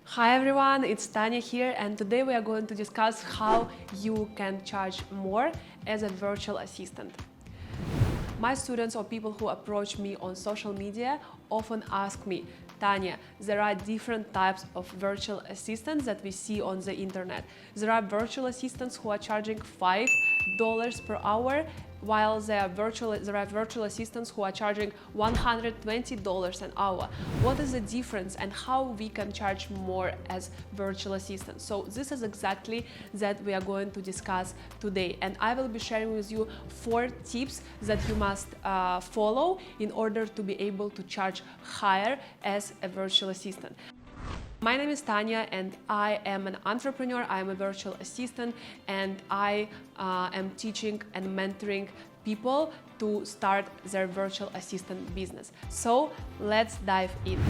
Hi everyone, it's Tanya here, and today we are going to discuss how you can charge more as a virtual assistant. My students or people who approach me on social media often ask me, Tanya, there are different types of virtual assistants that we see on the internet. There are virtual assistants who are charging $5 per hour, while there are virtual assistants who are charging $120 an hour. What is the difference and how we can charge more as virtual assistants? So this is exactly that we are going to discuss today, and I will be sharing with you 4 tips that you must follow in order to be able to charge higher as a virtual assistant. My name is Tanya and I am an entrepreneur, I am a virtual assistant, and I am teaching and mentoring people to start their virtual assistant business. So let's dive in.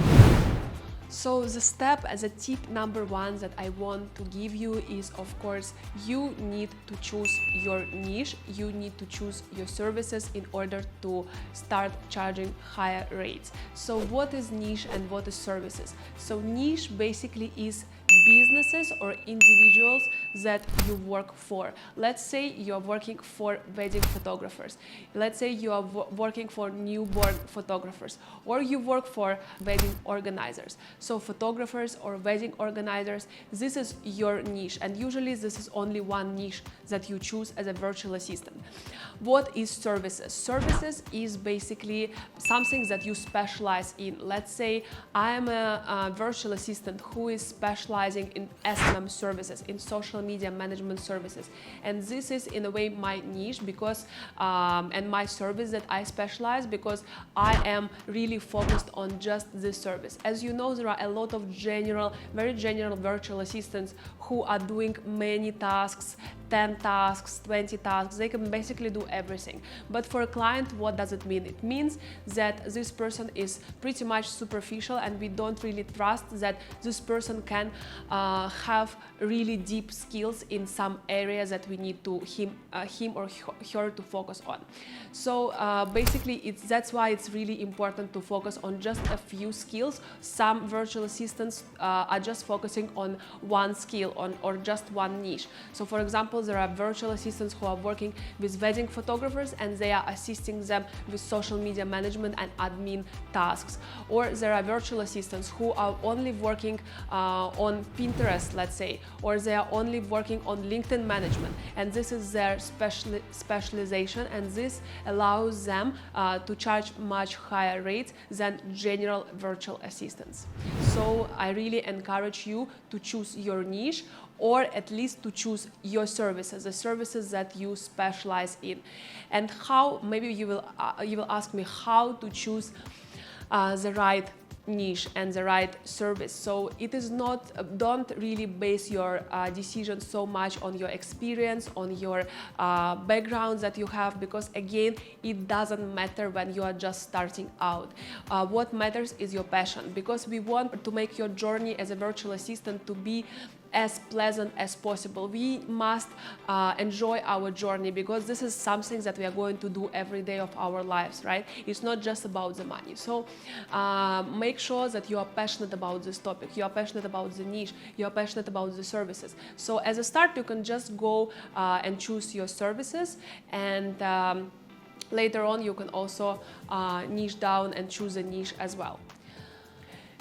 So the step as a tip number 1 that I want to give you is, of course, you need to choose your niche, you need to choose your services in order to start charging higher rates. So what is niche and what is services? So niche basically is businesses or individuals that you work for. Let's say you're working for wedding photographers. Let's say you are working for newborn photographers, or you work for wedding organizers. So photographers or wedding organizers, this is your niche, and usually this is only one niche that you choose as a virtual assistant. What is services? Services is basically something that you specialize in. Let's say I am a virtual assistant who is specializing in SMM services, in social media management services, and this is in a way my niche because and my service that I specialize, because I am really focused on just this service. As you know, there are a lot of very general virtual assistants who are doing many tasks, 10 tasks, 20 tasks. They can basically do everything. But for a client, what does it mean? It means that this person is pretty much superficial, and we don't really trust that this person can have really deep skills in some areas that we need to him or her to focus on. So basically that's why it's really important to focus on just a few skills. Some virtual assistants are just focusing on one skill or just one niche. So for example, there are virtual assistants who are working with wedding photographers and they are assisting them with social media management and admin tasks. Or there are virtual assistants who are only working on Pinterest, let's say, or they are only working on LinkedIn management, and this is their specialization, and this allows them to charge much higher rates than general virtual assistants. So I really encourage you to choose your niche, or at least to choose your services, the services that you specialize in. And how, maybe you will ask me how to choose the right niche and the right service. So it is not, don't really base your decision so much on your experience, on your backgrounds that you have, because again, it doesn't matter when you are just starting out. What matters is your passion, because we want to make your journey as a virtual assistant to be as pleasant as possible. We must enjoy our journey, because this is something that we are going to do every day of our lives, right? It's not just about the money. So make sure that you are passionate about this topic, you are passionate about the niche, you are passionate about the services. So as a start, you can just go and choose your services, and later on you can also niche down and choose a niche as well.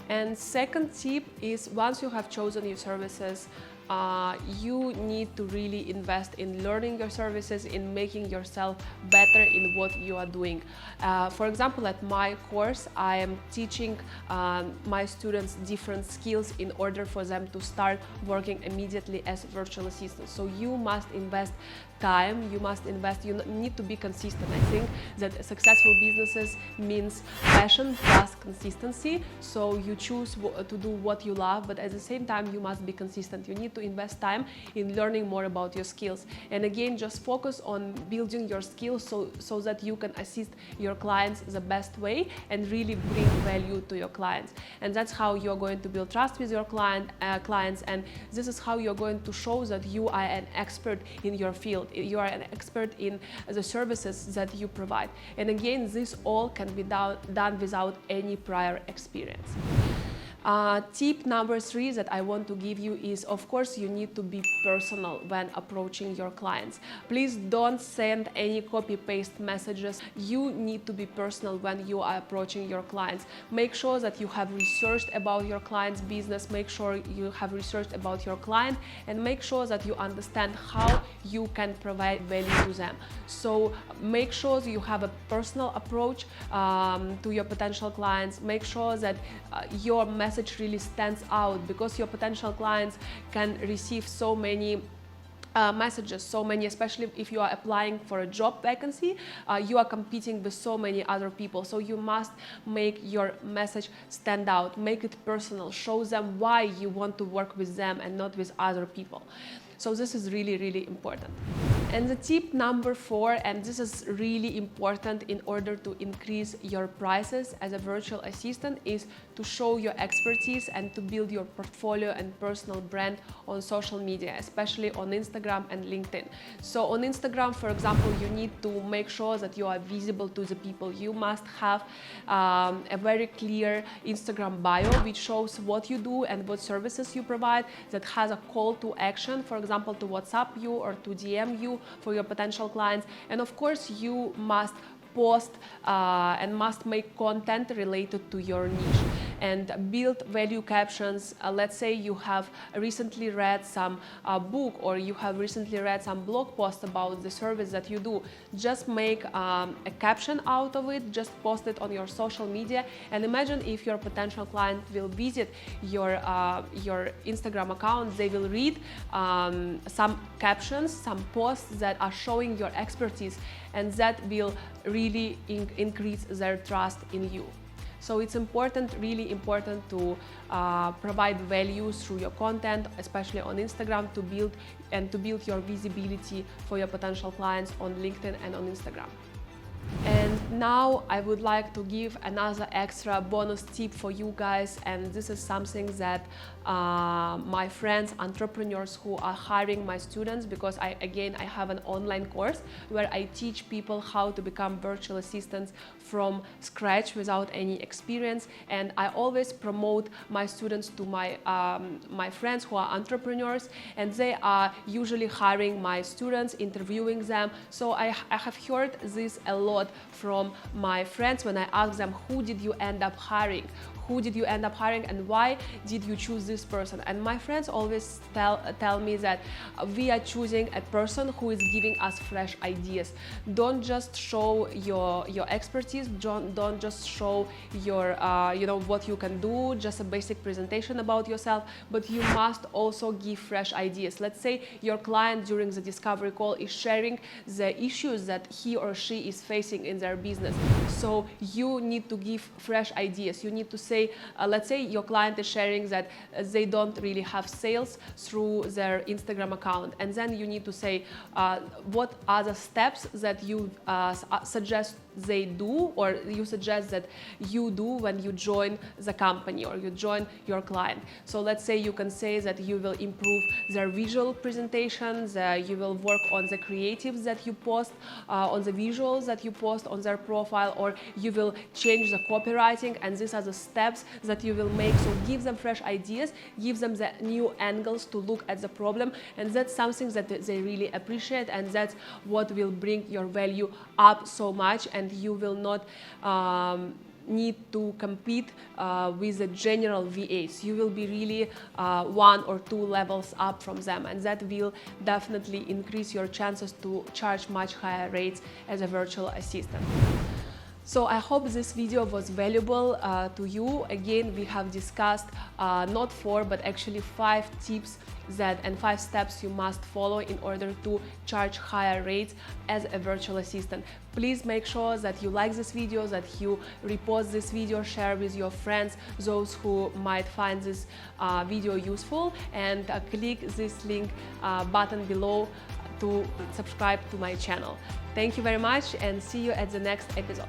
And second tip is, once you have chosen your services, you need to really invest in learning your services, in making yourself better in what you are doing. For example, at my course, I am teaching my students different skills in order for them to start working immediately as virtual assistants. So you must invest time, you need to be consistent. I think that successful businesses means passion plus consistency. So you choose to do what you love, but at the same time you must be consistent. You need to invest time in learning more about your skills, and again, just focus on building your skills so that you can assist your clients the best way and really bring value to your clients. And that's how you're going to build trust with your clients, and this is how you're going to show that you are an expert in your field, you are an expert in the services that you provide. And again, this all can be done without any prior experience. Tip number 3 that I want to give you is, of course, you need to be personal when approaching your clients. Please don't send any copy-paste messages. You need to be personal when you are approaching your clients. Make sure that you have researched about your client's business, make sure you have researched about your client, and make sure that you understand how you can provide value to them. So make sure that you have a personal approach to your potential clients. Make sure that your message really stands out, because your potential clients can receive so many messages, so many, especially if you are applying for a job vacancy, you are competing with so many other people. So you must make your message stand out, make it personal, show them why you want to work with them and not with other people. So this is really, really important. And the tip number 4, and this is really important in order to increase your prices as a virtual assistant, is to show your expertise and to build your portfolio and personal brand on social media, especially on Instagram and LinkedIn. So on Instagram, for example, you need to make sure that you are visible to the people. You must have a very clear Instagram bio, which shows what you do and what services you provide, that has a call to action, for example, to WhatsApp you or to DM you for your potential clients. And of course, you must post and must make content related to your niche and build value captions. Let's say you have recently read some book, or you have recently read some blog post about the service that you do. Just make a caption out of it, just post it on your social media, and imagine if your potential client will visit your Instagram account, they will read some captions, some posts that are showing your expertise, and that will really increase their trust in you. So it's important, really important, to provide value through your content, especially on Instagram, to build your visibility for your potential clients on LinkedIn and on Instagram. And now I would like to give another extra bonus tip for you guys, and this is something that my friends, entrepreneurs who are hiring my students, because I have an online course where I teach people how to become virtual assistants from scratch without any experience, and I always promote my students to my friends who are entrepreneurs, and they are usually hiring my students, interviewing them. So I have heard this a lot from my friends when I ask them, who did you end up hiring? Who did you end up hiring and why did you choose this person? And my friends always tell me that we are choosing a person who is giving us fresh ideas. Don't just show your expertise, don't just show your what you can do, just a basic presentation about yourself, but you must also give fresh ideas. Let's say your client during the discovery call is sharing the issues that he or she is facing in their business. So you need to give fresh ideas. You need to say, let's say your client is sharing that they don't really have sales through their Instagram account, and then you need to say what are the steps that you suggest they do, or you suggest that you do when you join the company or you join your client. So let's say you can say that you will improve their visual presentations, you will work on the creatives that you post, on the visuals that you post on their profile, or you will change the copywriting, and these are the steps that you will make. So give them fresh ideas, give them the new angles to look at the problem, and that's something that they really appreciate, and that's what will bring your value up so much, and you will not need to compete with the general VAs. You will be really 1 or 2 levels up from them, and that will definitely increase your chances to charge much higher rates as a virtual assistant. So I hope this video was valuable to you. Again, we have discussed not 4 but actually 5 tips and 5 steps you must follow in order to charge higher rates as a virtual assistant. Please make sure that you like this video, that you repost this video, share with your friends, those who might find this video useful, and click this link button below to subscribe to my channel. Thank you very much, and see you at the next episode.